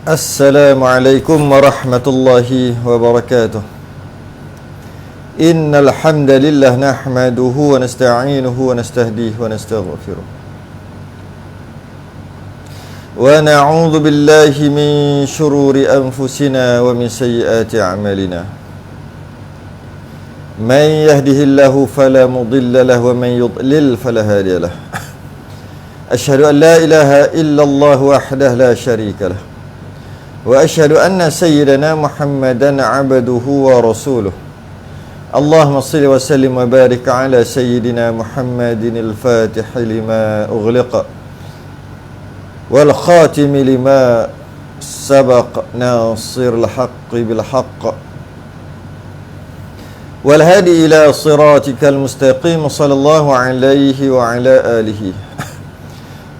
Assalamualaikum warahmatullahi wabarakatuh. Innal hamdalillah nahmaduhu wa nasta'inuhu wa nastahdihi wa nastaghfiruh. Wa na'udzu billahi min shururi anfusina wa min sayyiati a'malina. Man yahdihillahu fala mudilla lahu wa man yudlil fala hadiya lahu. Asyhadu an la ilaha illallah wahdahu la syarika lahu. Wa asyhadu anna sayyidana Muhammadan abduhu wa rasuluh. Allahumma salli wa sallim wa barik ala sayyidina Muhammadin al-fatih lima ughliqa wal khatim lima sabaq nasir al-haqqi bil haqq wal hadi ila siratikal mustaqim sallallahu alaihi wa ala alihi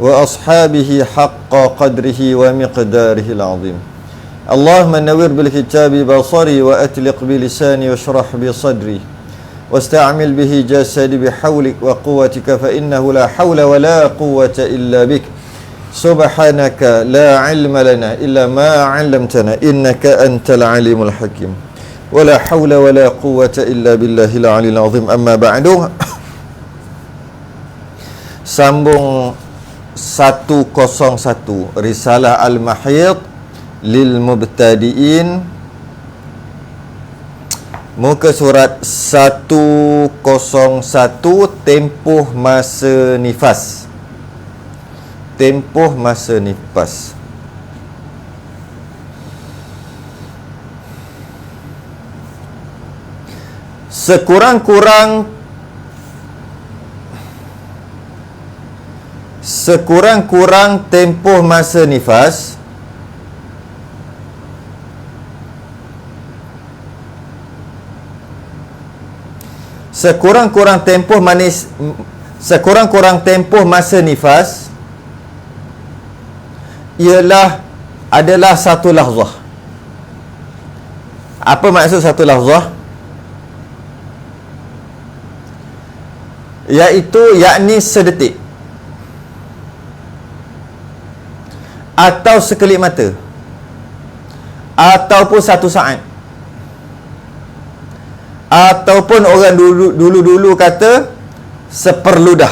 wa ashabihi haqqa qadrihi wa miqdarihi al-azim. Allahumma nawwir bil kitabi basari wa atliq bi lisani wa shrah bi sadri wasta'mil bihi jasadi bi hawlik wa quwwatika fa innahu la hawla wa la quwwata illa bik. Subhanaka la ilma lana illa ma 'allamtana innaka antal alimul hakim. Wa la hawla wa la quwwata illa billahil aliyil azim. Amma ba'du. Sambung 101 Risalah Al-Mahid lil Mubtadi'in, muka surat 101, tempoh masa nifas. Tempoh masa nifas. Sekurang-kurang tempoh masa nifas sekurang-kurang tempoh masa nifas adalah satu lahzah. Apa maksud satu lahzah? Yakni sedetik atau sekelip mata ataupun satu saat, ataupun orang dulu kata seperludah.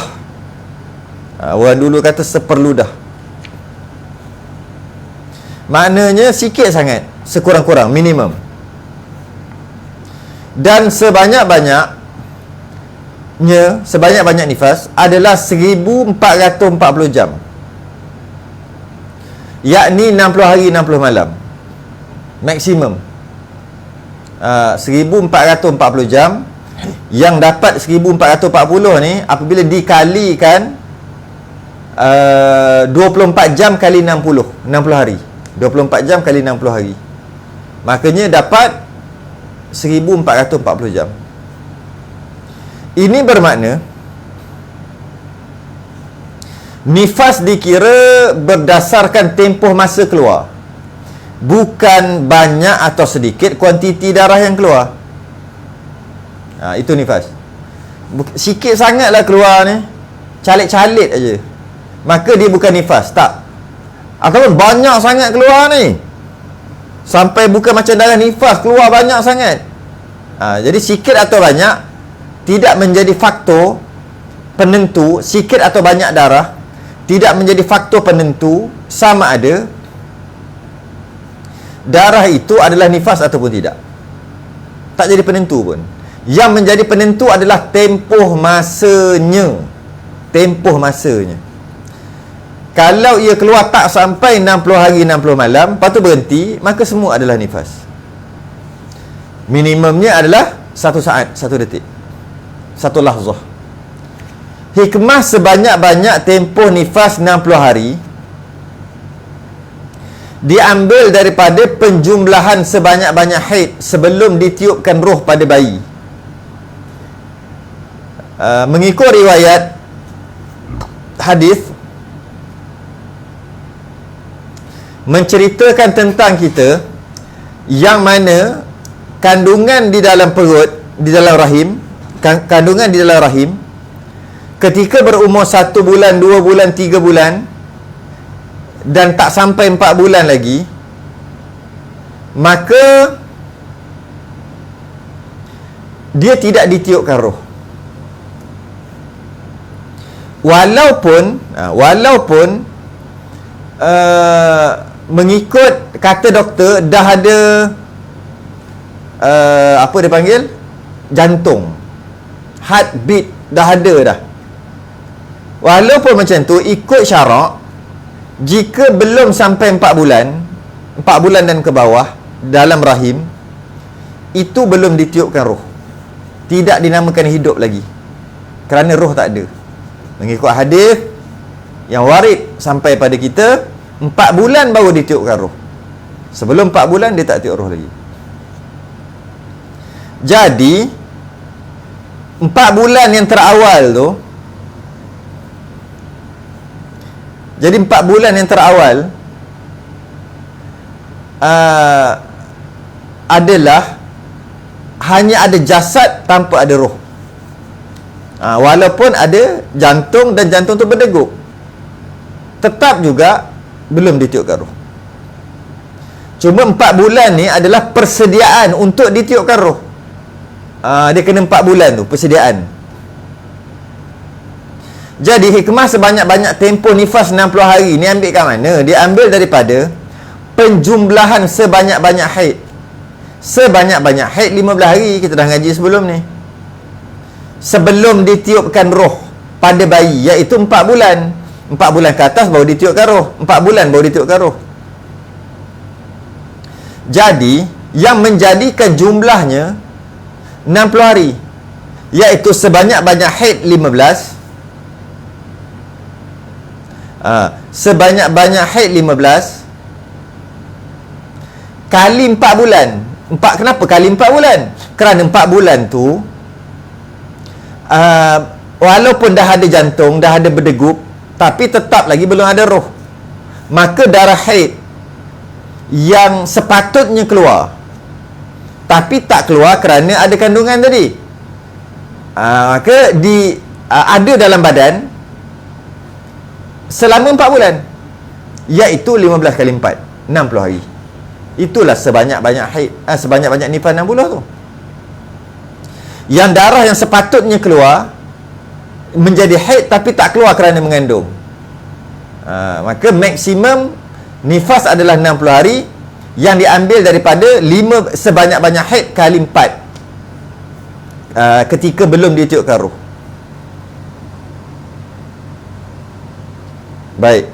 Orang dulu kata seperludah. Maknanya sikit sangat, sekurang-kurang, minimum. Dan sebanyak-banyak nifas adalah 1440 jam. Yakni 60 hari 60 malam maksimum. 1440 jam. Yang dapat 1440 ni apabila dikalikan 24 jam kali 60 hari. 24 jam kali 60 hari, makanya dapat 1440 jam. Ini bermakna nifas dikira berdasarkan tempoh masa keluar, bukan banyak atau sedikit kuantiti darah yang keluar. Itu nifas. Sikit sangatlah keluar ni, calit-calit aja, maka dia bukan nifas. Tak. Ataupun banyak sangat keluar ni, sampai bukan macam darah nifas, keluar banyak sangat. Jadi sikit atau banyak tidak menjadi faktor penentu. Sikit atau banyak darah tidak menjadi faktor penentu sama ada darah itu adalah nifas ataupun tidak. Tak jadi penentu pun. Yang menjadi penentu adalah tempoh masanya. Tempoh masanya. Kalau ia keluar tak sampai 60 hari 60 malam, lepas tu berhenti, maka semua adalah nifas. Minimumnya adalah 1 saat, 1 detik, 1 lahzah. Hikmah sebanyak-banyak tempoh nifas 60 hari diambil daripada penjumlahan sebanyak-banyak haid sebelum ditiupkan roh pada bayi. Mengikut riwayat hadis menceritakan tentang kita yang mana kandungan di dalam perut, di dalam rahim, kandungan di dalam rahim ketika berumur 1 bulan, 2 bulan, 3 bulan dan tak sampai 4 bulan lagi, maka dia tidak ditiupkan roh. Walaupun mengikut kata doktor dah ada apa dia panggil, jantung, heartbeat dah ada dah. Walaupun macam tu, ikut syarak, jika belum sampai 4 bulan dan ke bawah dalam rahim, itu belum ditiupkan roh, tidak dinamakan hidup lagi, kerana roh tak ada. Mengikut hadis yang warid sampai pada kita, 4 bulan baru ditiupkan roh. Sebelum 4 bulan dia tak tiup roh lagi. Jadi 4 bulan yang terawal tu, jadi 4 bulan yang terawal adalah hanya ada jasad tanpa ada roh. Walaupun ada jantung dan jantung tu berdegup, tetap juga belum ditiupkan roh. Cuma 4 bulan ni adalah persediaan untuk ditiupkan roh. Dia kena 4 bulan tu persediaan. Jadi hikmah sebanyak-banyak tempoh nifas 60 hari ni ambil kat mana? Dia ambil daripada penjumlahan sebanyak-banyak haid. Sebanyak-banyak haid 15 hari, kita dah ngaji sebelum ni. Sebelum ditiupkan roh pada bayi, iaitu 4 bulan. 4 bulan ke atas baru ditiupkan roh. 4 bulan baru ditiupkan roh. Jadi yang menjadikan jumlahnya 60 hari, iaitu sebanyak-banyak haid 15, sebanyak-banyak haid 15 kali 4 bulan. Kenapa kali 4 bulan? Kerana 4 bulan tu walaupun dah ada jantung, dah ada berdegup, tapi tetap lagi belum ada roh. Maka darah haid yang sepatutnya keluar tapi tak keluar kerana ada kandungan tadi, maka ada dalam badan selama 4 bulan, iaitu 15 kali 4, 60 hari. Itulah sebanyak-banyak haid, sebanyak-banyak nifas 60 tu. Yang darah yang sepatutnya keluar menjadi haid tapi tak keluar kerana mengandung, maka maksimum nifas adalah 60 hari, yang diambil daripada 5 sebanyak-banyak haid kali 4 ketika belum ditiupkan roh. Baik.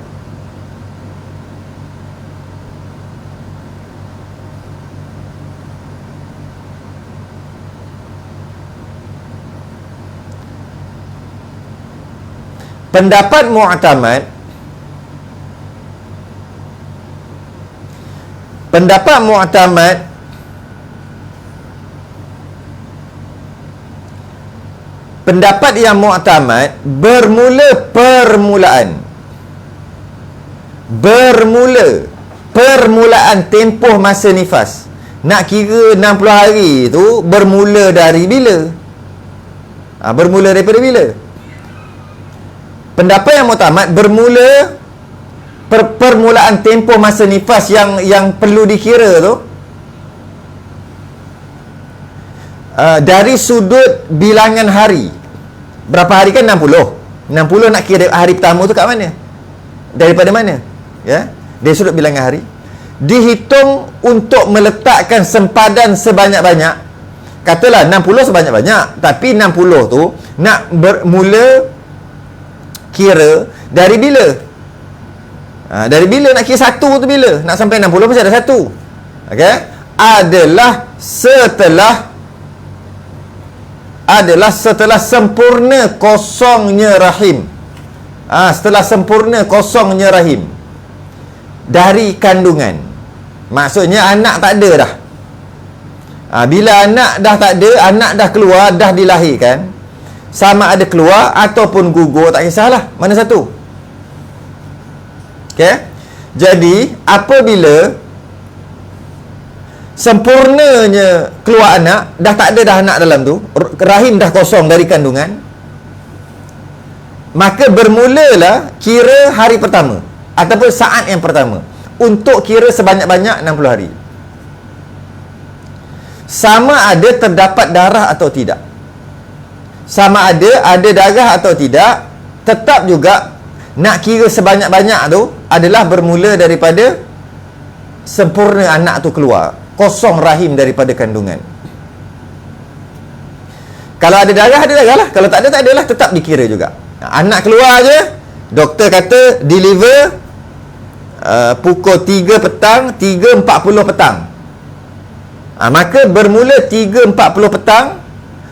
Pendapat mu'tamad, pendapat yang mu'tamad bermula permulaan tempoh masa nifas. Nak kira 60 hari tu bermula dari bila? Bermula daripada bila? Pendapat yang mu'tamad bermula permulaan tempoh masa nifas yang perlu dikira tu dari sudut bilangan hari. Berapa hari kan? 60. 60 nak kira hari pertama tu kat mana? Daripada mana? Ya, dari sudut bilangan hari. Dihitung untuk meletakkan sempadan sebanyak-banyak. Katalah 60 sebanyak-banyak, tapi 60 tu nak bermula kira dari bila? Dari bila nak kira satu tu bila? Nak sampai 60 mesti ada satu. Okey? Adalah setelah sempurna kosongnya rahim. Setelah sempurna kosongnya rahim dari kandungan. Maksudnya anak tak ada dah. Bila anak dah tak ada, anak dah keluar, dah dilahirkan, sama ada keluar ataupun gugur, tak kisahlah mana satu. Okey? Jadi apabila sempurnanya keluar anak, dah tak ada dah anak dalam tu, rahim dah kosong dari kandungan, maka bermulalah kira hari pertama ataupun saat yang pertama untuk kira sebanyak-banyak 60 hari. sama ada terdapat darah atau tidak. Sama ada darah atau tidak, tetap juga nak kira sebanyak-banyak tu adalah bermula daripada sempurna anak tu keluar, kosong rahim daripada kandungan. Kalau ada darah lah. Kalau tak ada lah, tetap dikira juga. Anak keluar je, doktor kata deliver pukul 3 petang, 3.40 petang. Maka bermula 3.40 petang,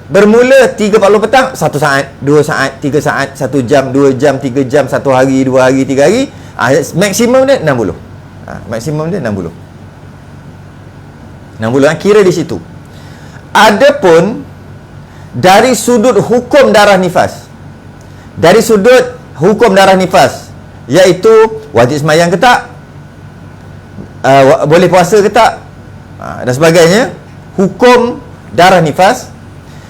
bermula 3.40 petang, 1 saat, 2 saat, 3 saat, 1 jam, 2 jam, 3 jam, 1 hari, 2 hari, 3 hari. Maksimum dia 60. Maksimum dia 60. 60 kira di situ. Adapun dari sudut hukum darah nifas, dari sudut hukum darah nifas, iaitu wajib semayang ke tak, boleh puasa ke tak, dan sebagainya. Hukum darah nifas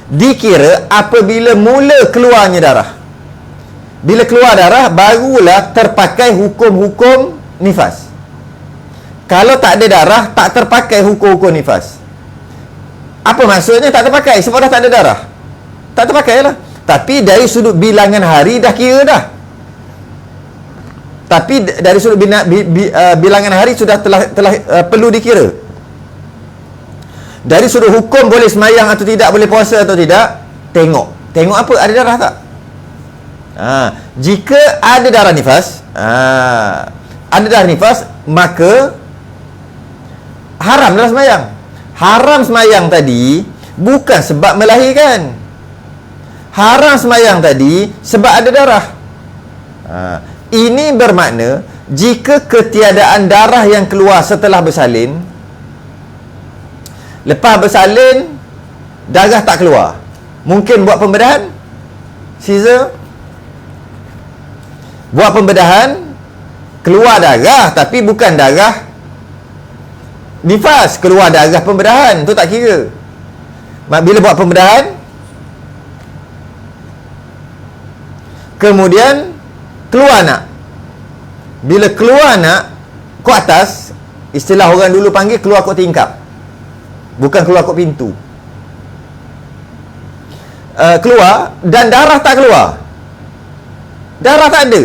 dikira apabila mula keluarnya darah. Bila keluar darah, barulah terpakai hukum-hukum nifas. Kalau tak ada darah, tak terpakai hukum-hukum nifas. Apa maksudnya tak terpakai? Sebab dah tak ada darah, tak terpakai lah. Tapi dari sudut bilangan hari dah kira dah. Tapi dari sudut bilangan hari sudah telah perlu dikira. Dari sudut hukum boleh semayang atau tidak, boleh puasa atau tidak, tengok apa, ada darah tak. Jika ada darah nifas, maka haram dalam semayang. Haram semayang tadi bukan sebab melahirkan. Haram semayang tadi sebab ada darah. Ini bermakna jika ketiadaan darah yang keluar setelah bersalin, lepas bersalin darah tak keluar, mungkin buat pembedahan, Caesar buat pembedahan, keluar darah tapi bukan darah nifas, keluar darah pembedahan, tu tak kira. Bila buat pembedahan, kemudian keluar anak. Bila keluar anak kot atas, istilah orang dulu panggil keluar kot tingkap, bukan keluar kot pintu. Keluar dan darah tak keluar, darah tak ada.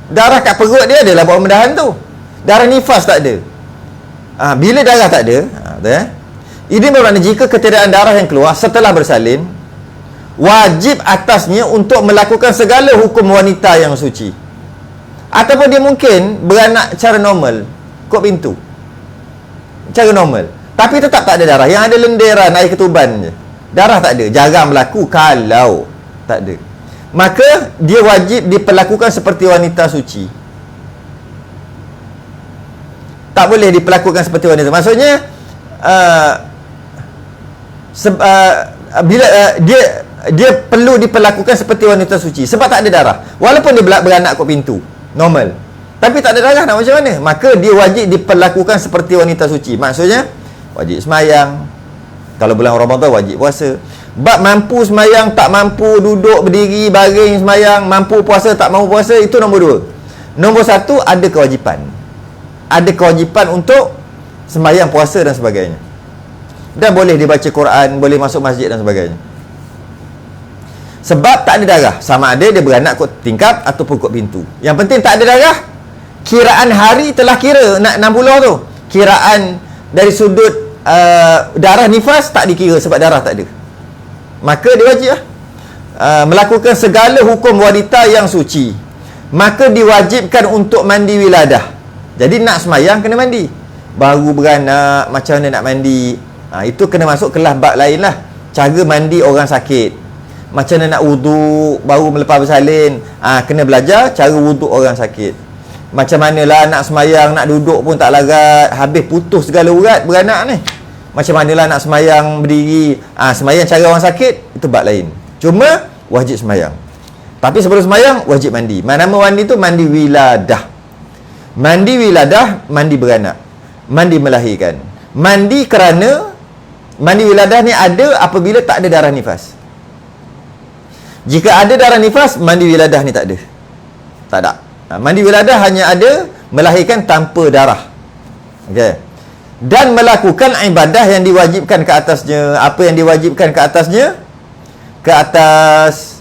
Darah kat perut dia adalah buat pembedahan tu, darah nifas tak ada. Bila darah tak ada, ini bermakna jika ketiadaan darah yang keluar setelah bersalin, wajib atasnya untuk melakukan segala hukum wanita yang suci. Ataupun dia mungkin beranak cara normal, kot pintu, cara normal, tapi tetap tak ada darah, yang ada lenderan air ketuban je, darah tak ada. Jarang berlaku kalau tak ada, maka dia wajib diperlakukan seperti wanita suci. Tak boleh diperlakukan seperti wanita. Maksudnya bila dia perlu diperlakukan seperti wanita suci sebab tak ada darah. Walaupun dia beranak kot pintu normal, tapi tak ada darah, nak macam mana? Maka dia wajib diperlakukan seperti wanita suci. Maksudnya wajib semayang, kalau bulan Ramadan wajib puasa. Bab mampu semayang, tak mampu, duduk, berdiri, baring semayang, mampu puasa, tak mampu puasa, itu nombor 2. Nombor 1, ada kewajipan. Ada kewajipan untuk semayang, puasa dan sebagainya. Dan boleh dibaca Quran, boleh masuk masjid dan sebagainya. Sebab tak ada darah, sama ada dia beranak kot tingkap ataupun kot pintu. Yang penting tak ada darah, kiraan hari telah kira nak 60 tu. Kiraan dari sudut darah nifas tak dikira sebab darah tak ada. Maka dia wajib melakukan segala hukum wanita yang suci. Maka diwajibkan untuk mandi wiladah. Jadi nak semayang kena mandi. Baru beranak, macam mana nak mandi, itu kena masuk kelas bab lain lah. Cara mandi orang sakit, macam mana nak wuduk baru melepas bersalin, kena belajar cara wuduk orang sakit. Macam manalah nak semayang, nak duduk pun tak larat, habis putus segala urat beranak ni. Macam manalah nak semayang berdiri, semayang cara orang sakit, itu bab lain. Cuma wajib semayang. Tapi sebelum semayang wajib mandi. Nama mandi tu mandi wiladah. Mandi wiladah, mandi beranak, mandi melahirkan. Mandi kerana mandi wiladah ni ada apabila tak ada darah nifas. Jika ada darah nifas, mandi wiladah ni tak ada. Tak ada. Mandi wiladah hanya ada melahirkan tanpa darah. Okey. dan melakukan ibadah yang diwajibkan ke atasnya. Apa yang diwajibkan ke atasnya? Ke atas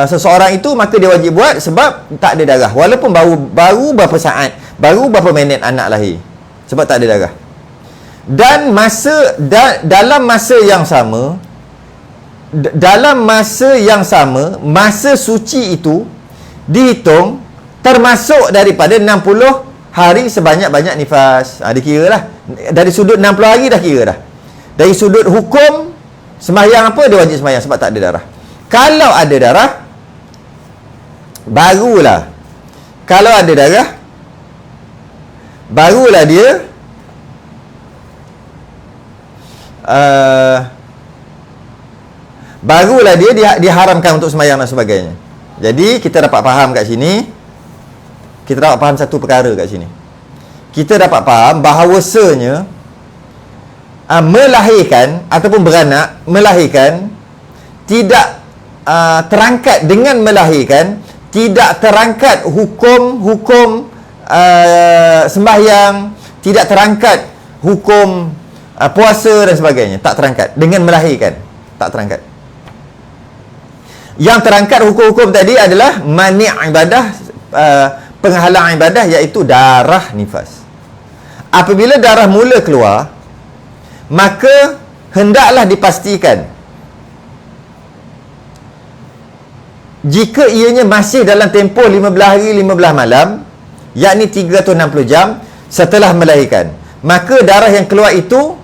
seseorang itu, maka dia wajib buat sebab tak ada darah. Walaupun baru berapa saat, baru berapa minit anak lahir, sebab tak ada darah. Dan dalam masa yang sama, masa suci itu dihitung termasuk daripada 60 hari sebanyak-banyak nifas. Dikira lah. Dari sudut 60 hari dah kira dah. Dari sudut hukum, sembahyang apa? Dia wajib sembahyang sebab tak ada darah. Kalau ada darah, barulah. Kalau ada darah, barulah dia diharamkan untuk sembahyang dan sebagainya. Jadi kita dapat faham kat sini, kita dapat faham satu perkara kat sini. Kita dapat faham bahawasanya melahirkan ataupun beranak, melahirkan tidak terangkat dengan melahirkan, tidak terangkat hukum sembahyang, tidak terangkat hukum puasa dan sebagainya. Tak terangkat dengan melahirkan, tak terangkat. Yang terangkat hukum-hukum tadi adalah mani' ibadah, penghalang ibadah, iaitu darah nifas. Apabila darah mula keluar, maka hendaklah dipastikan jika ianya masih dalam tempoh 15 hari 15 malam, yakni 360 jam setelah melahirkan, maka darah yang keluar itu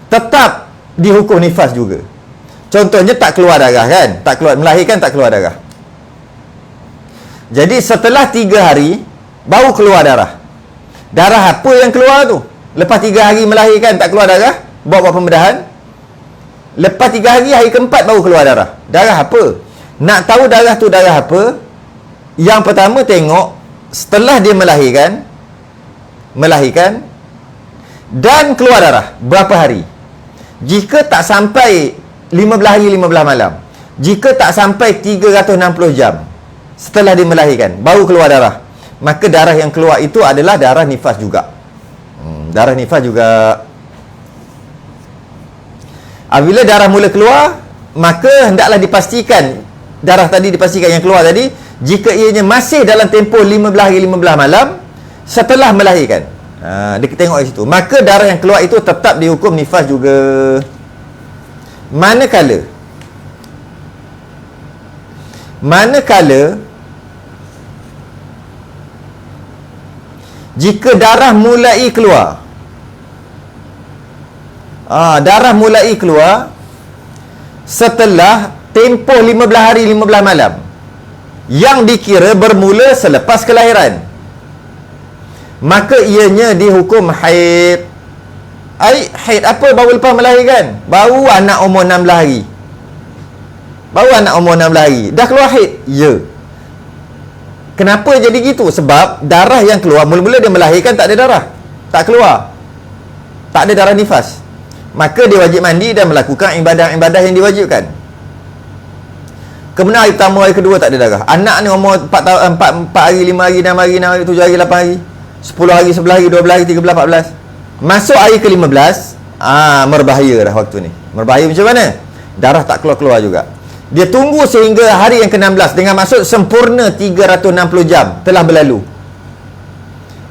tetap dihukum nifas juga. Contohnya tak keluar darah kan? Tak keluar, melahirkan tak keluar darah. Jadi setelah 3 hari baru keluar darah. Darah apa yang keluar tu? Lepas 3 hari melahirkan tak keluar darah, buat pembedahan. Lepas 3 hari, hari keempat baru keluar darah. Darah apa? Nak tahu darah tu darah apa? Yang pertama tengok setelah dia melahirkan dan keluar darah berapa hari. Jika tak sampai 15 hari 15 malam, jika tak sampai 360 jam setelah dia melahirkan baru keluar darah, maka darah yang keluar itu adalah darah nifas juga. Darah nifas juga. Apabila darah mula keluar, maka hendaklah dipastikan, darah tadi dipastikan yang keluar tadi, jika ianya masih dalam tempoh 15 hari 15 malam setelah melahirkan. Dia tengok di situ. Maka darah yang keluar itu tetap dihukum nifas juga. Manakala jika darah mulai keluar, darah mulai keluar setelah tempoh 15 hari 15 malam yang dikira bermula selepas kelahiran, maka ianya dihukum haid. Haid apa? Baru lepas melahirkan, baru anak umur 16 hari, baru anak umur 16 hari dah keluar haid. Ya. Kenapa jadi gitu? Sebab darah yang keluar, mula-mula dia melahirkan tak ada darah, tak keluar, tak ada darah nifas, maka dia wajib mandi dan melakukan ibadah-ibadah yang diwajibkan. Kemudian hari pertama, hari kedua tak ada darah. Anak ni umur 4 hari, 5 hari, 6 hari, 6 hari, 7 hari, 8 hari, 10 hari, 11 hari, 12 hari, 13, 14. Masuk hari ke-15, merbahaya dah waktu ni. Merbahaya macam mana? Darah tak keluar-keluar juga. Dia tunggu sehingga hari yang ke-16, dengan maksud sempurna 360 jam telah berlalu.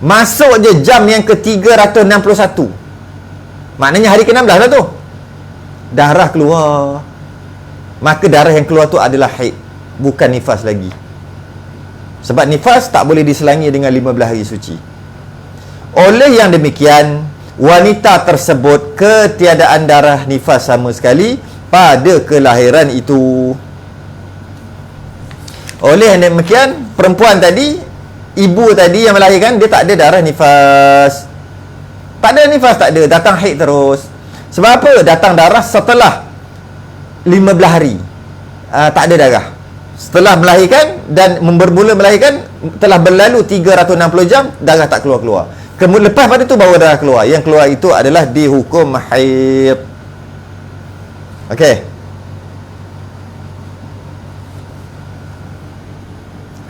Masuk je jam yang ke-361, maknanya hari ke-16 lah tu, darah keluar. Maka darah yang keluar tu adalah haid, bukan nifas lagi. Sebab nifas tak boleh diselangi dengan 15 hari suci. Oleh yang demikian, wanita tersebut ketiadaan darah nifas sama sekali pada kelahiran itu. Oleh yang demikian, perempuan tadi, ibu tadi yang melahirkan, dia tak ada darah nifas. Tak ada nifas, tak ada. Datang haid terus. Sebab apa? Datang darah setelah 15 hari. Tak ada darah. Setelah melahirkan dan bermula melahirkan, telah berlalu 360 jam, darah tak keluar-keluar. Kemudian lepas pada tu baru darah keluar. Yang keluar itu adalah dihukum haid. Okey.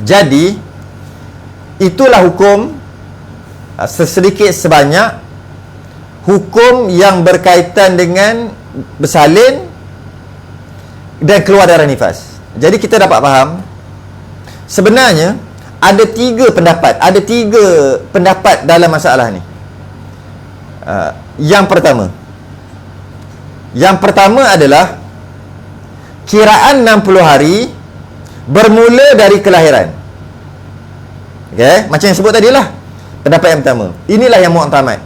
Jadi itulah hukum Sesedikit sebanyak hukum yang berkaitan dengan bersalin dan keluar darah nifas. Jadi kita dapat faham sebenarnya ada tiga pendapat dalam masalah ni. Yang pertama adalah kiraan 60 hari bermula dari kelahiran. Okey, macam yang sebut tadi lah. Pendapat yang pertama. Inilah yang mu'tamad.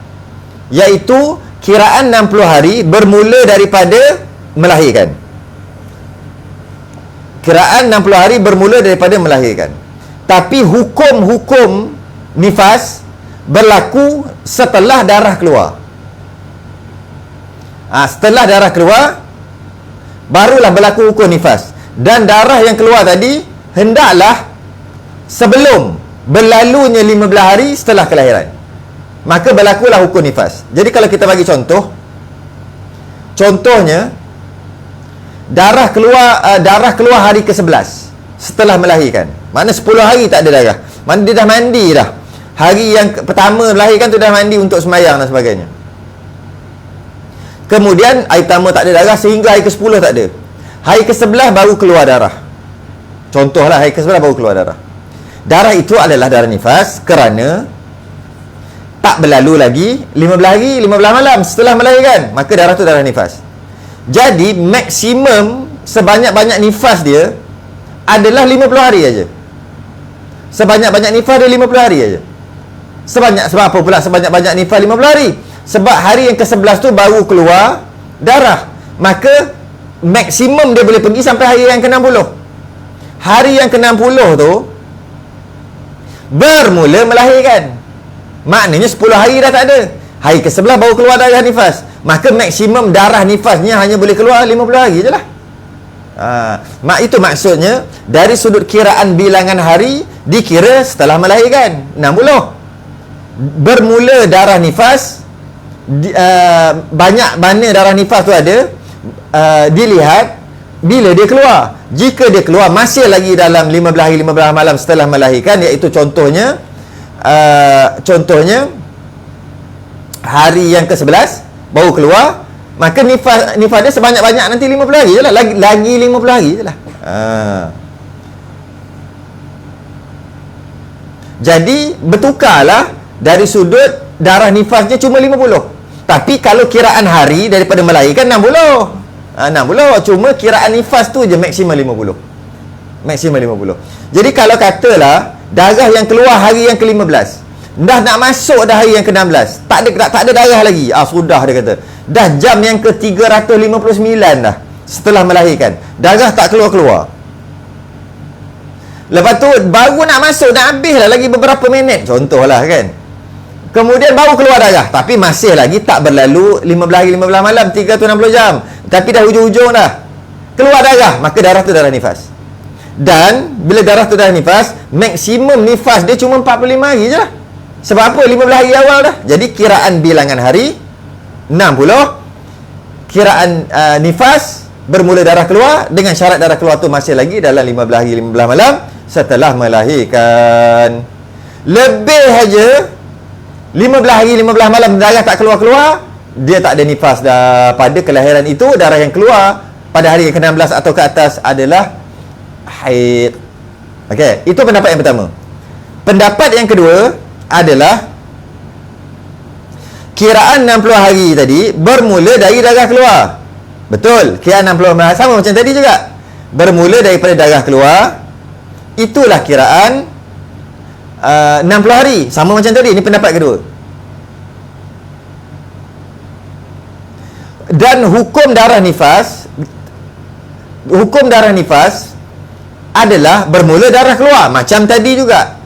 Iaitu kiraan 60 hari bermula daripada melahirkan. Kiraan 60 hari bermula daripada melahirkan. Tapi hukum-hukum nifas berlaku setelah darah keluar. Setelah darah keluar barulah berlaku hukum nifas. Dan darah yang keluar tadi hendaklah sebelum berlalunya 15 hari setelah kelahiran, maka berlakulah hukum nifas. Jadi kalau kita bagi contohnya darah keluar hari ke-11 setelah melahirkan. Mana 10 hari tak ada darah. Mana dia dah mandi dah. Hari yang pertama melahirkan tu dah mandi untuk sembahyang dan sebagainya. Kemudian hari pertama tak ada darah sehingga hari ke-10 tak ada. Hari ke-11 baru keluar darah. Contohlah hari ke-11 baru keluar darah. Darah itu adalah darah nifas kerana tak berlalu lagi 15 hari 15 malam setelah melahirkan, maka darah tu darah nifas. Jadi maksimum sebanyak-banyak nifas dia adalah 50 hari aja. Sebanyak-banyak nifas dia 50 hari aja. Sebab apa pula sebanyak-banyak nifas 50 hari? Sebab hari yang ke-11 tu baru keluar darah. Maka maksimum dia boleh pergi sampai hari yang ke-60. Hari yang ke-60 tu bermula melahirkan. Maknanya 10 hari dah tak ada. Hari ke-11 baru keluar darah nifas. Maka maksimum darah nifasnya hanya boleh keluar 50 hari je lah. Itu maksudnya dari sudut kiraan bilangan hari dikira setelah melahirkan 60. Bermula darah nifas banyak mana darah nifas tu ada dilihat bila dia keluar. Jika dia keluar masih lagi dalam 15 hari 15 malam setelah melahirkan, iaitu contohnya hari yang ke-11 baru keluar, maka nifas dia sebanyak-banyak nanti 50 hari je lah. Lagi 50 hari je lah. Jadi bertukarlah dari sudut darah nifasnya cuma 50. Tapi kalau kiraan hari daripada melahirkan 60. 60. Cuma kiraan nifas tu je maksimum 50. Maksimum 50. Jadi kalau katalah darah yang keluar hari yang ke-15, dah nak masuk dah hari yang ke-16, tak ada darah lagi. Sudah dia kata. Dah jam yang ke-359 dah setelah melahirkan. Darah tak keluar-keluar. Lepas tu baru nak masuk, dah habis lah lagi beberapa minit. Contohlah kan. Kemudian baru keluar darah, tapi masih lagi tak berlalu 15 hari 15 malam 360 jam. Tapi dah hujung-hujung dah. Keluar darah, maka darah tu darah nifas. Dan bila darah tu darah nifas, maksimum nifas dia cuma 45 hari je lah. Sebab apa? 15 hari awal dah. Jadi kiraan bilangan hari 60. Kiraan nifas bermula darah keluar dengan syarat darah keluar tu masih lagi dalam 15 hari 15 malam setelah melahirkan. Lebih aja 15 hari 15 malam darah tak keluar-keluar, dia tak ada nifas dah. Pada kelahiran itu darah yang keluar pada hari yang ke-16 atau ke atas adalah haid. Okey, itu pendapat yang pertama. Pendapat yang kedua adalah kiraan 60 hari tadi bermula dari darah keluar. Betul, kiraan 60 hari sama macam tadi juga. Bermula daripada darah keluar. Itulah kiraan 60 hari. Sama macam tadi. Ini pendapat kedua. Dan hukum darah nifas adalah bermula darah keluar macam tadi juga.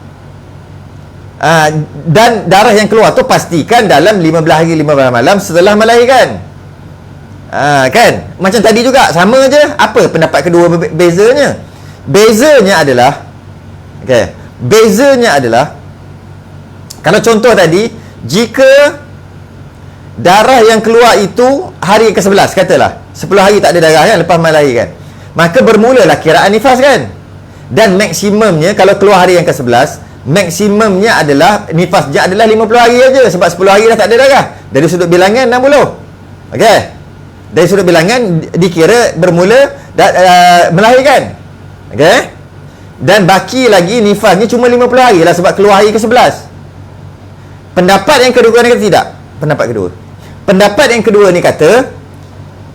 Dan darah yang keluar tu pastikan dalam 15 hari 15 malam setelah melahirkan. Kan? Macam tadi juga, sama je. Apa pendapat kedua bezanya? Bezanya adalah kalau contoh tadi, jika darah yang keluar itu hari ke-11 katalah 10 hari tak ada darah kan lepas melahirkan, maka bermulalah kiraan nifas kan. Dan maksimumnya kalau keluar hari yang ke-11 maksimumnya adalah nifasnya adalah 50 hari aja, sebab 10 hari dah tak ada darah. Dari sudut bilangan 60. Okey. Dari sudut bilangan dikira bermula melahirkan. Okey. Dan baki lagi nifasnya cuma 50 hari lah sebab keluar hari ke-11. Pendapat yang kedua ni kata tidak. Pendapat yang kedua ni kata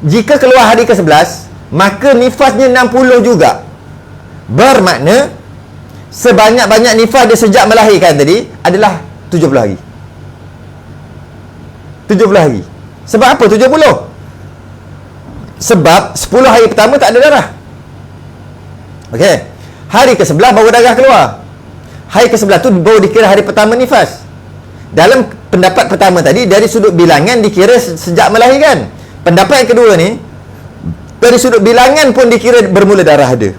jika keluar hari ke-11 maka nifasnya 60 juga. Bermakna sebanyak-banyak nifas dia sejak melahirkan tadi adalah 70 hari. 70 hari. Sebab apa 70? Sebab 10 hari pertama tak ada darah. Okey. Hari ke-11 baru darah keluar. Hari ke-11 tu baru dikira hari pertama nifas. Dalam pendapat pertama tadi, dari sudut bilangan dikira sejak melahirkan. Pendapat yang kedua ni, dari sudut bilangan pun dikira bermula darah ada.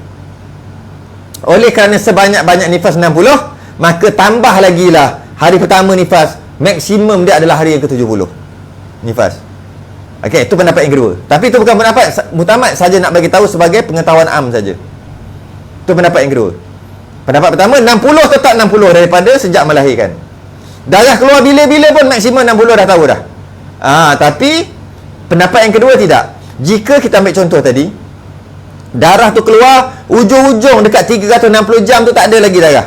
Oleh kerana sebanyak-banyak nifas 60, maka tambah lagi lah hari pertama nifas, maksimum dia adalah hari yang ke-70 nifas. Okey, itu pendapat yang kedua. Tapi itu bukan pendapat muktamad, saja nak bagi tahu sebagai pengetahuan am saja. Itu pendapat yang kedua. Pendapat pertama 60 tetap 60 daripada sejak melahirkan. Darah keluar bila-bila pun maksimum 60 dah tahu dah. Tapi pendapat yang kedua tidak. Jika kita ambil contoh tadi, darah tu keluar ujung-ujung dekat 360 jam tu tak ada lagi darah.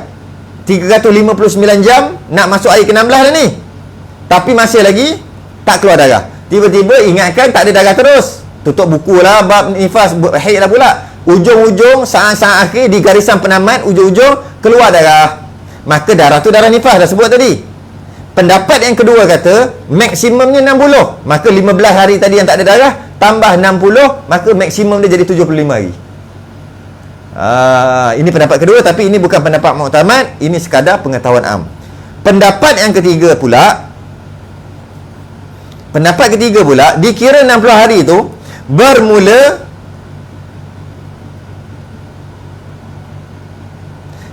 359 jam nak masuk hari ke-16 dah ni. Tapi masih lagi tak keluar darah. Tiba-tiba ingatkan tak ada darah terus. Tutup buku lah bab nifas haid lah pula. Ujung-ujung saat-saat akhir di garisan penamat ujung-ujung keluar darah. Maka darah tu darah nifas dah sebut tadi. Pendapat yang kedua kata maksimumnya 60. Maka 15 hari tadi yang tak ada darah tambah 60, maka maksimum dia jadi 75 hari. Ini pendapat kedua, tapi ini bukan pendapat muktamad, ini sekadar pengetahuan am. Pendapat yang ketiga pula, dikira 60 hari itu bermula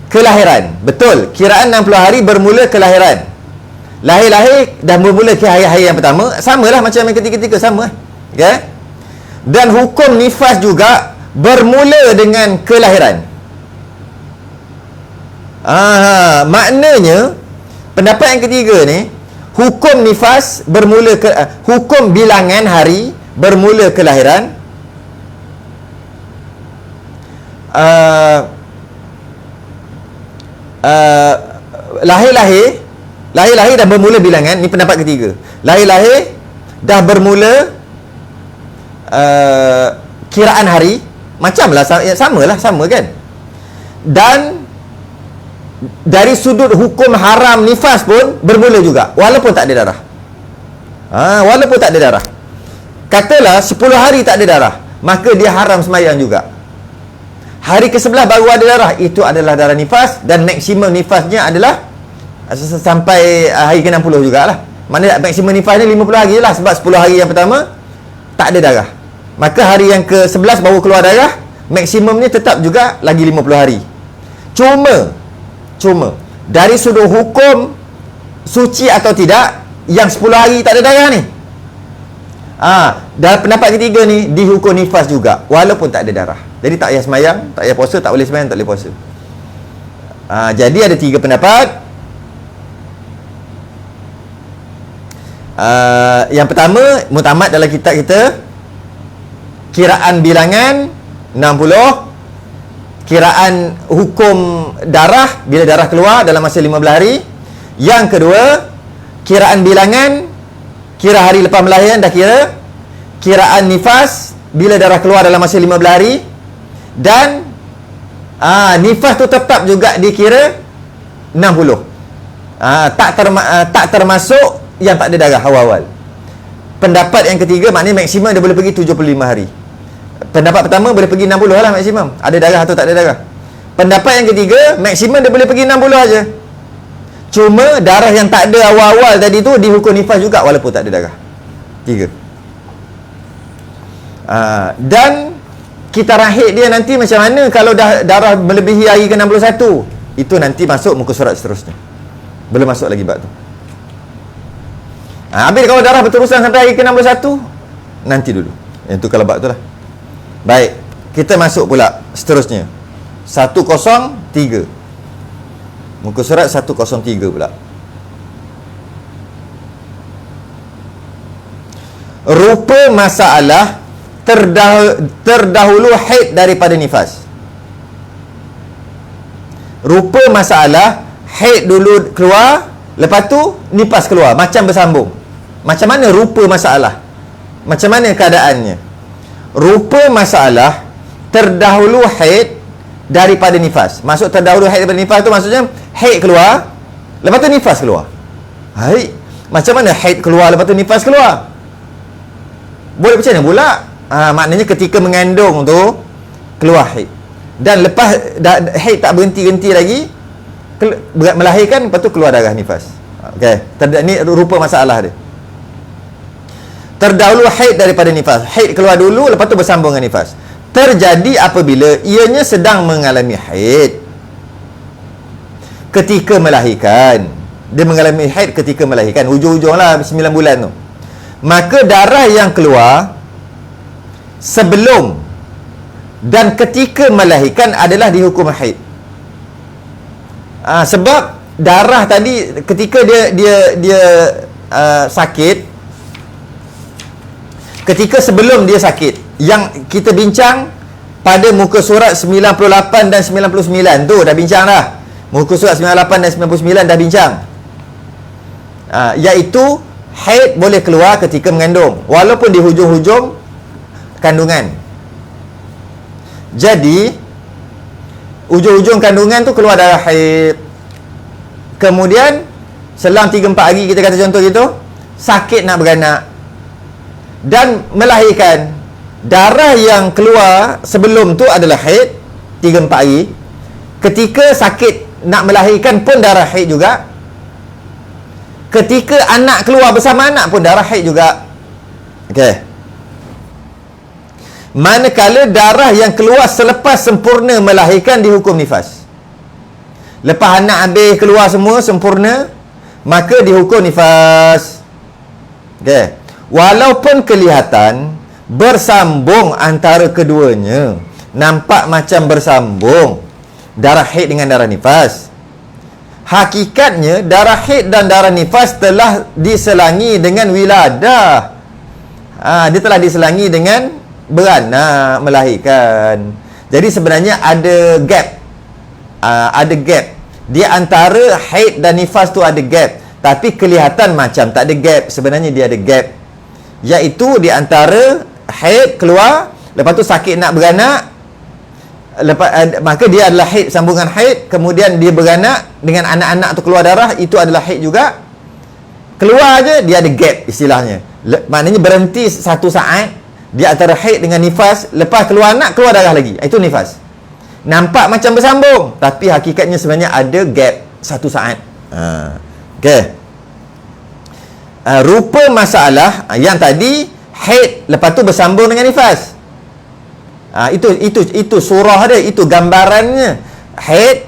kelahiran. Betul, kiraan 60 hari bermula kelahiran. Lahir-lahir dah bermula ke hari-hari yang pertama, samalah macam yang ketiga-tiga, sama. Okay? Dan hukum nifas juga bermula dengan kelahiran. Maknanya pendapat yang ketiga ni, hukum nifas bermula hukum bilangan hari bermula kelahiran. Lahir-lahir dah bermula bilangan. Ni pendapat ketiga. Lahir-lahir dah bermula kiraan hari. Macam lah, sama kan. Dan dari sudut hukum haram nifas pun bermula juga, walaupun tak ada darah. Walaupun tak ada darah. Katalah 10 hari tak ada darah, maka dia haram sembahyang juga. Hari ke-11 baru ada darah, itu adalah darah nifas. Dan maksimum nifasnya adalah sampai hari ke-60 jugalah. Maknanya maksimum nifasnya 50 hari lah. Sebab 10 hari yang pertama tak ada darah, maka hari yang ke-11 baru keluar darah, maksimumnya tetap juga lagi 50 hari. Cuma dari sudut hukum suci atau tidak, yang 10 hari tak ada darah ni, dalam pendapat ketiga ni dihukum nifas juga walaupun tak ada darah. Jadi tak payah semayang, tak payah puasa, tak boleh semayang, tak boleh puasa. Jadi ada 3 pendapat. Yang pertama, muktamad dalam kitab kita, kiraan bilangan 60, kiraan hukum darah bila darah keluar dalam masa 15 hari. Yang kedua, kiraan bilangan kira hari lepas melahirkan dah kira. Kiraan nifas bila darah keluar dalam masa 15 hari. Dan nifas tu tetap juga dikira 60. Tak termasuk yang tak ada darah awal-awal. Pendapat yang ketiga, maknanya maksimum dia boleh pergi 75 hari. Pendapat pertama boleh pergi 60 lah maksimum, ada darah atau tak ada darah. Pendapat yang ketiga, maksimum dia boleh pergi 60 aja. Cuma darah yang tak ada awal-awal tadi tu dihukum nifas juga walaupun tak ada darah. 3. Dan kita rahit dia nanti macam mana kalau dah darah melebihi hari ke-61. Itu nanti masuk muka surat seterusnya. Belum masuk lagi bab tu. Habis kalau darah berterusan sampai hari ke-61, nanti dulu. Yang tu kalau bab tu lah. Baik, kita masuk pula seterusnya. 103. Muka surat 103 pula. Rupa masalah terdahulu haid daripada nifas. Rupa masalah haid dulu keluar, lepas tu nifas keluar, macam bersambung. Macam mana rupa masalah? Macam mana keadaannya? Rupa masalah terdahulu haid daripada nifas. Maksud terdahulu haid daripada nifas tu maksudnya haid keluar, lepas tu nifas keluar. Hai, macam mana haid keluar lepas tu nifas keluar? Boleh macam mana pula? Maknanya ketika mengandung tu keluar haid. Dan lepas haid tak berhenti-henti lagi, melahirkan, lepas tu keluar darah nifas. Okey, ni rupa masalah dia. Terdahulu haid daripada nifas. Haid keluar dulu, lepas tu bersambung dengan nifas. Terjadi apabila ianya sedang mengalami haid ketika melahirkan. Dia mengalami haid ketika melahirkan, hujung-hujung lah 9 bulan tu. Maka darah yang keluar sebelum dan ketika melahirkan adalah dihukum haid. Sebab darah tadi ketika dia sakit, ketika sebelum dia sakit, yang kita bincang pada muka surat 98 dan 99 tu dah bincang dah. Muka surat 98 dan 99 dah bincang. Iaitu haid boleh keluar ketika mengandung, walaupun di hujung-hujung kandungan. Jadi hujung-hujung kandungan tu keluar darah haid. Kemudian selang 3-4 hari, kita kata contoh gitu, sakit nak beranak dan melahirkan. Darah yang keluar sebelum tu adalah haid 3-4 hari. Ketika sakit nak melahirkan pun darah haid juga. Ketika anak keluar bersama anak pun darah haid juga. Okey. Manakala darah yang keluar selepas sempurna melahirkan dihukum nifas. Lepas anak habis keluar semua sempurna, maka dihukum nifas. Okey. Walaupun kelihatan bersambung antara keduanya, nampak macam bersambung darah haid dengan darah nifas, hakikatnya darah haid dan darah nifas telah diselangi dengan wiladah. Dia telah diselangi dengan beranak, melahirkan. Jadi sebenarnya ada gap. Ada gap. Di antara haid dan nifas tu ada gap. Tapi kelihatan macam tak ada gap. Sebenarnya dia ada gap. Iaitu di antara haid keluar, lepas tu sakit nak beranak, maka dia adalah haid sambungan haid, kemudian dia beranak dengan anak-anak tu keluar darah, itu adalah haid juga. Keluar je dia ada gap istilahnya. Maknanya berhenti satu saat di antara haid dengan nifas, lepas keluar anak keluar darah lagi. Itu nifas. Nampak macam bersambung, tapi hakikatnya sebenarnya ada gap satu saat. Okey. Rupa masalah yang tadi haid lepas tu bersambung dengan nifas. Itu surah dia, itu gambarannya. Haid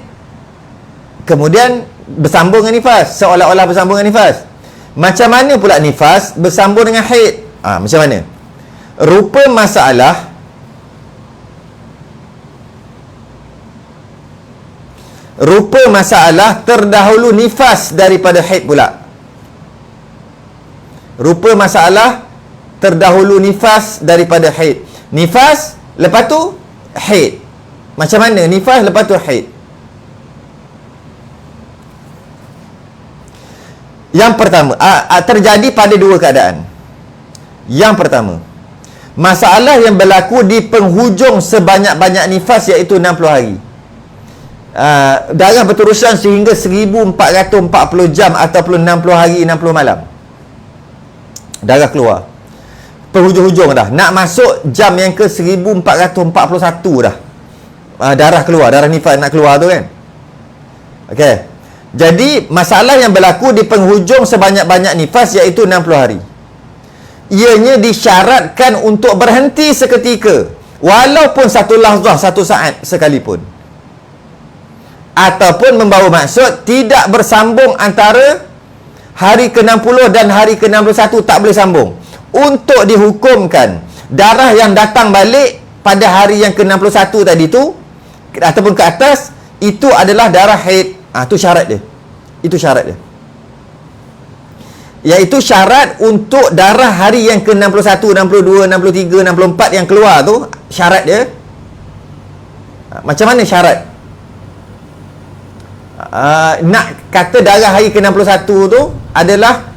kemudian bersambung dengan nifas, seolah-olah bersambung dengan nifas. Macam mana pula nifas bersambung dengan haid? Macam mana? Rupa masalah terdahulu nifas daripada haid pula. Rupa masalah terdahulu nifas daripada haid. Nifas lepas tu haid. Macam mana nifas lepas tu haid? Yang pertama, terjadi pada dua keadaan. Yang pertama, masalah yang berlaku di penghujung sebanyak-banyak nifas, iaitu 60 hari. Darah berterusan sehingga 1440 jam ataupun 60 hari 60 malam. Darah keluar penghujung-hujung dah, nak masuk jam yang ke 1441 dah. Darah keluar, darah nifas nak keluar tu kan. Okey. Jadi masalah yang berlaku di penghujung sebanyak-banyak nifas, iaitu 60 hari. Ianya disyaratkan untuk berhenti seketika, walaupun satu lahzah, satu saat sekalipun. Ataupun membawa maksud tidak bersambung antara hari ke-60 dan hari ke-61, tak boleh sambung. Untuk dihukumkan darah yang datang balik pada hari yang ke-61 tadi tu, ataupun ke atas, itu adalah darah haid. Itu syarat dia. Itu syarat dia. Iaitu syarat untuk darah hari yang ke-61, 62, 63, 64 yang keluar tu, syarat dia. Macam mana syarat? Nak kata darah hari ke-61 tu adalah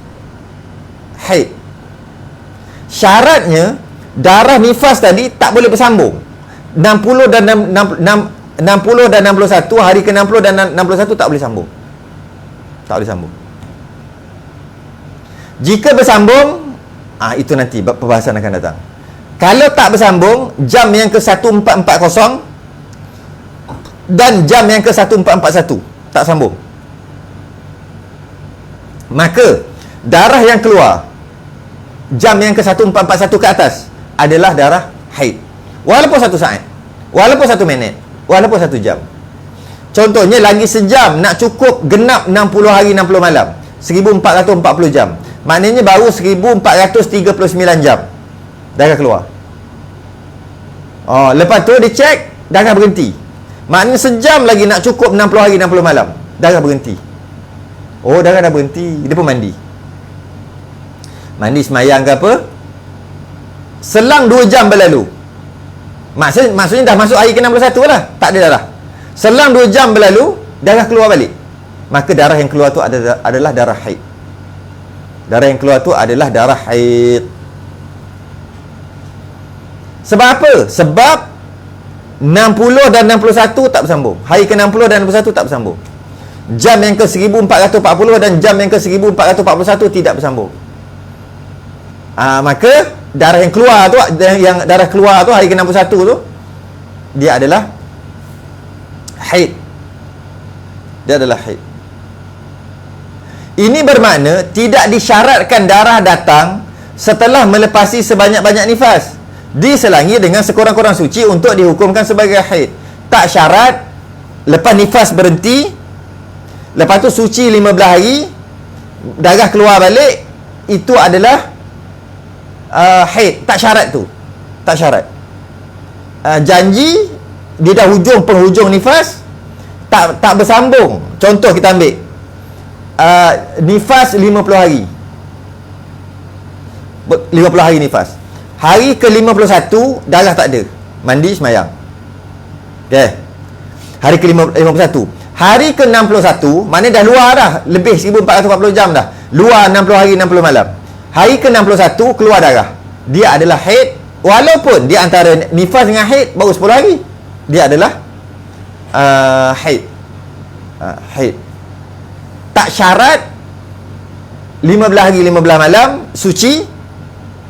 haid. Syaratnya darah nifas tadi tak boleh bersambung. 60 dan 60 dan 61, hari ke-60 dan 61 tak boleh sambung. Tak boleh sambung. Jika bersambung, itu nanti perbahasan akan datang. Kalau tak bersambung, jam yang ke-1440 dan jam yang ke-1441 tak sambung, maka darah yang keluar jam yang ke-1441 ke atas adalah darah haid. Walaupun 1 saat, walaupun 1 minit, walaupun 1 jam. Contohnya lagi sejam nak cukup genap 60 hari 60 malam, 1440 jam. Maknanya baru 1439 jam darah keluar. Lepas tu dia cek, darah berhenti. Maknanya sejam lagi nak cukup 60 hari 60 malam, darah berhenti. Darah dah berhenti. Dia pun mandi. Mandi semayang ke apa, selang 2 jam berlalu. Maksudnya dah masuk hari ke-61 lah, tak ada darah. Selang 2 jam berlalu, darah keluar balik. Maka darah yang keluar tu adalah darah haid. Darah yang keluar tu adalah darah haid. Sebab apa? Sebab 60 dan 61 tak bersambung. Hari ke-60 dan 61 tak bersambung. Jam yang ke-1440 dan jam yang ke-1441 tidak bersambung. Maka darah yang keluar tu, yang darah keluar tu hari ke-61 tu, dia adalah haid. Dia adalah haid. Ini bermakna tidak disyaratkan darah datang setelah melepasi sebanyak-banyak nifas, diselangi dengan sekurang-kurang suci untuk dihukumkan sebagai haid. Tak syarat. Lepas nifas berhenti, lepas tu suci 15 hari, darah keluar balik, itu adalah haid. Tak syarat tu. Tak syarat. Janji dia dah penghujung nifas, tak bersambung. Contoh kita ambil nifas 50 hari. 50 hari nifas. Hari ke-51 darah tak ada, mandi semayang. Okay. Hari ke-51. Hari ke-61 maknanya dah luar dah, lebih 1440 jam dah. Luar 60 hari 60 malam. Hari ke-61 keluar darah, dia adalah haid. Walaupun dia antara nifas dengan haid baru 10 hari, dia adalah haid. Haid. Tak syarat 15 hari 15 malam suci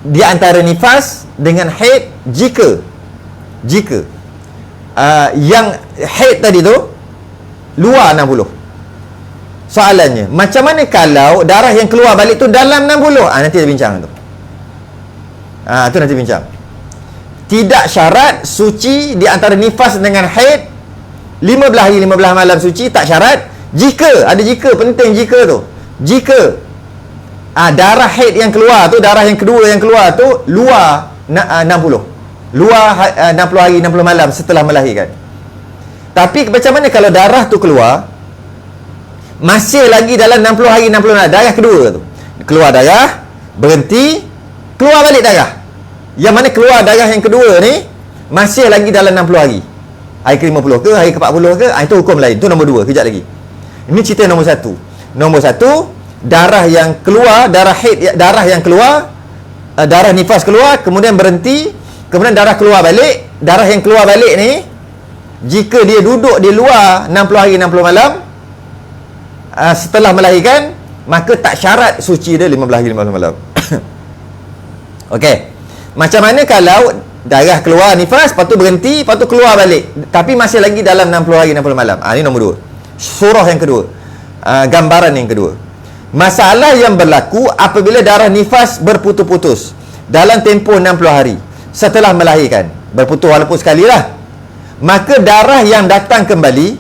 di antara nifas dengan haid jika yang haid tadi tu luar 60. Soalannya, macam mana kalau darah yang keluar balik tu dalam 60? Nanti kita bincang tu. Tu nanti bincang. Tidak syarat suci di antara nifas dengan haid 15 hari 15 malam suci, tak syarat. Jika penting jika tu. Jika darah haid yang keluar tu, darah yang kedua yang keluar tu luar 60. Luar 60 hari 60 malam setelah melahirkan. Tapi macam mana kalau darah tu keluar masih lagi dalam 60 hari 60 malam, darah kedua tu. Keluar darah, berhenti, keluar balik darah. Yang mana keluar darah yang kedua ni masih lagi dalam 60 hari. Hari ke-50 ke, hari ke-40 ke, itu hukum lain. Itu nombor 2, kejap lagi. Ini cerita nombor 1. Nombor 1, darah yang keluar, darah haid, darah yang keluar, darah nifas keluar, kemudian berhenti, kemudian darah keluar balik. Darah yang keluar balik ni, jika dia duduk di luar 60 hari 60 malam setelah melahirkan, maka tak syarat suci dia 15 hari 15 malam. Okey. Macam mana kalau darah keluar nifas, lepas tu berhenti, lepas tu keluar balik, tapi masih lagi dalam 60 hari 60 malam. Ini nombor 2. Surah yang kedua. Gambaran yang kedua. Masalah yang berlaku apabila darah nifas berputus-putus dalam tempoh 60 hari setelah melahirkan. Berputus walaupun sekali lah. Maka darah yang datang kembali,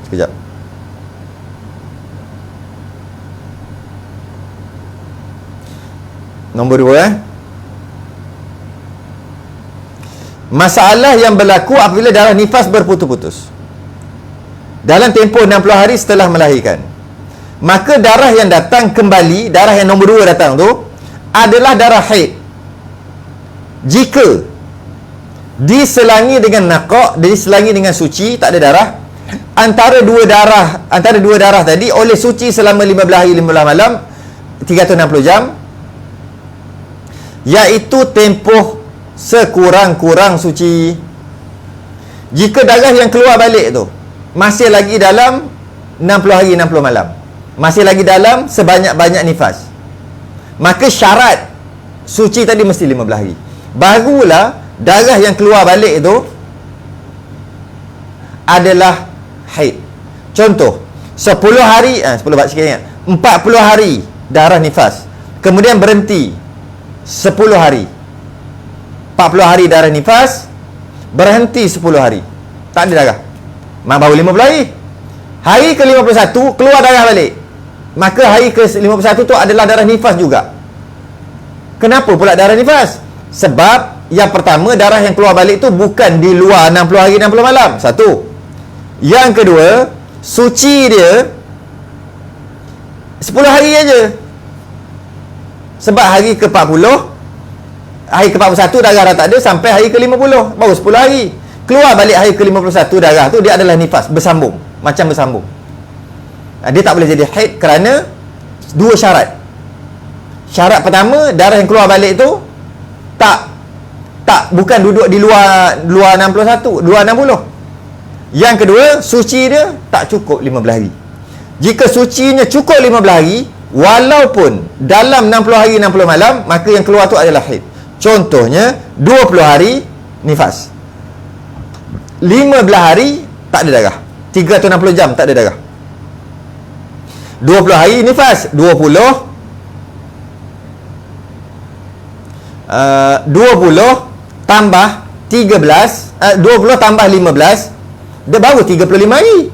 sekejap, nombor 2. Masalah yang berlaku apabila darah nifas berputus-putus. dalam tempoh 60 hari setelah melahirkan, maka darah yang datang kembali, darah yang nombor 2 datang tu adalah darah haid. Jika diselangi dengan naqaq, diselangi dengan suci, tak ada darah, antara dua darah tadi oleh suci selama 15 hari 15 malam, 360 jam, iaitu tempoh sekurang-kurang suci. Jika darah yang keluar balik tu masih lagi dalam 60 hari 60 malam, masih lagi dalam sebanyak-banyak nifas, maka syarat suci tadi mesti 15 hari. Barulah darah yang keluar balik itu adalah haid. Contoh, 10 hari 10 buat sikit ingat, 40 hari darah nifas, kemudian berhenti 10 hari, 40 hari darah nifas, berhenti 10 hari, tak ada darah, baru 50 hari. Hari ke-51 keluar darah balik, maka hari ke-51 tu adalah darah nifas juga. Kenapa pula darah nifas? Sebab yang pertama, darah yang keluar balik tu bukan di luar 60 hari 60 malam. Satu. Yang kedua, suci dia 10 hari aja. Sebab hari ke-40, hari ke-41 darah dah tak ada sampai hari ke-50, baru 10 hari. Keluar balik hari ke-51 darah tu, dia adalah nifas, bersambung, macam bersambung. Dia tak boleh jadi haid kerana dua syarat. Syarat pertama, darah yang keluar balik tu bukan duduk di luar 61, luar 60. Yang kedua, suci dia tak cukup 15 hari. Jika sucinya cukup 15 hari, walaupun dalam 60 hari 60 malam, maka yang keluar tu adalah haid. Contohnya 20 hari nifas, 15 hari tak ada darah, 360 jam tak ada darah. 20 hari nifas, 20 tambah 13, 20 tambah 15, dia baru 35 hari.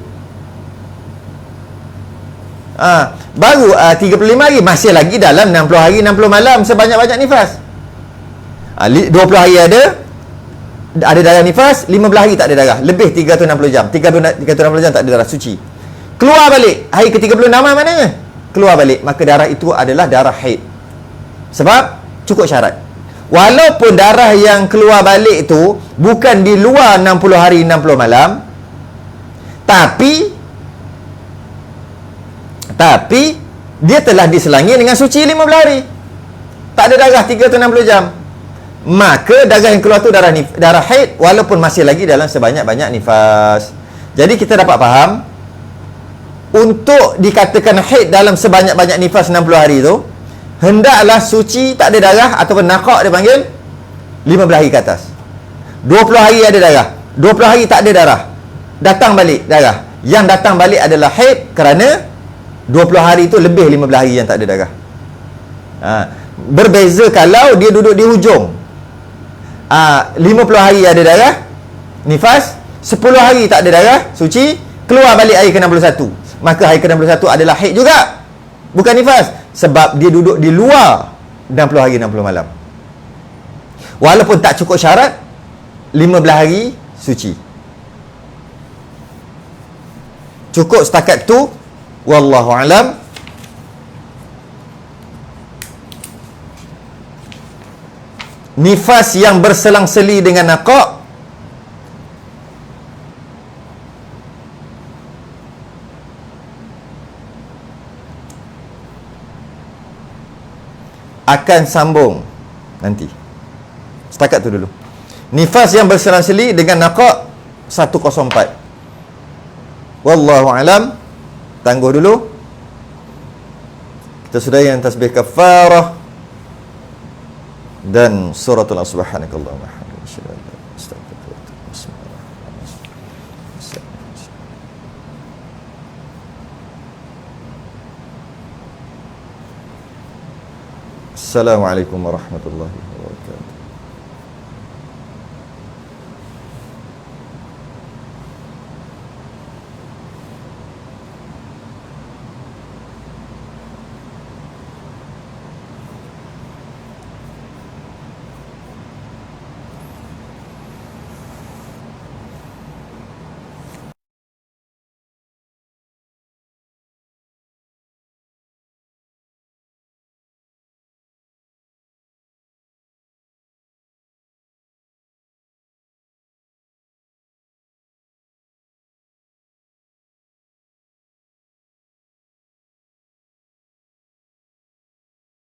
Baru 35 hari, masih lagi dalam 60 hari 60 malam sebanyak-banyak nifas. 20 hari ada darah nifas, 15 hari tak ada darah, lebih 360 jam, 360 jam tak ada darah suci. Keluar balik hari ke-36 mana? Keluar balik, maka darah itu adalah darah haid. Sebab cukup syarat. Walaupun darah yang keluar balik itu bukan di luar 60 hari 60 malam, tapi dia telah diselangi dengan suci 15 hari, tak ada darah 360 jam, maka darah yang keluar tu darah haid, walaupun masih lagi dalam sebanyak-banyak nifas. Jadi kita dapat faham, untuk dikatakan haid dalam sebanyak-banyak nifas 60 hari tu, hendaklah suci, tak ada darah, ataupun naqaq dia panggil, 15 hari ke atas. 20 hari ada darah, 20 hari tak ada darah, datang balik darah. Yang datang balik adalah haid, kerana 20 hari itu lebih 15 hari yang tak ada darah. Berbeza kalau dia duduk di hujung, 50 hari ada darah nifas, 10 hari tak ada darah suci, keluar balik hari ke-61, maka hari ke-61 adalah haid juga, bukan nifas, sebab dia duduk di luar 60 hari 60 malam. Walaupun tak cukup syarat 15 hari suci. Cukup setakat tu, wallahu alam. Nifas yang berselang-seli dengan naqaq akan sambung nanti. Setakat tu dulu. Nifas yang berselang-seli dengan naqaq 104. Wallahu alam. Tangguh dulu. Kita sudah yang tasbih kafarah dan suratul subhanakallahumma wa bihamdika astaghfiruka wa atubu ilaik. Assalamualaikum warahmatullahi wabarakatuh.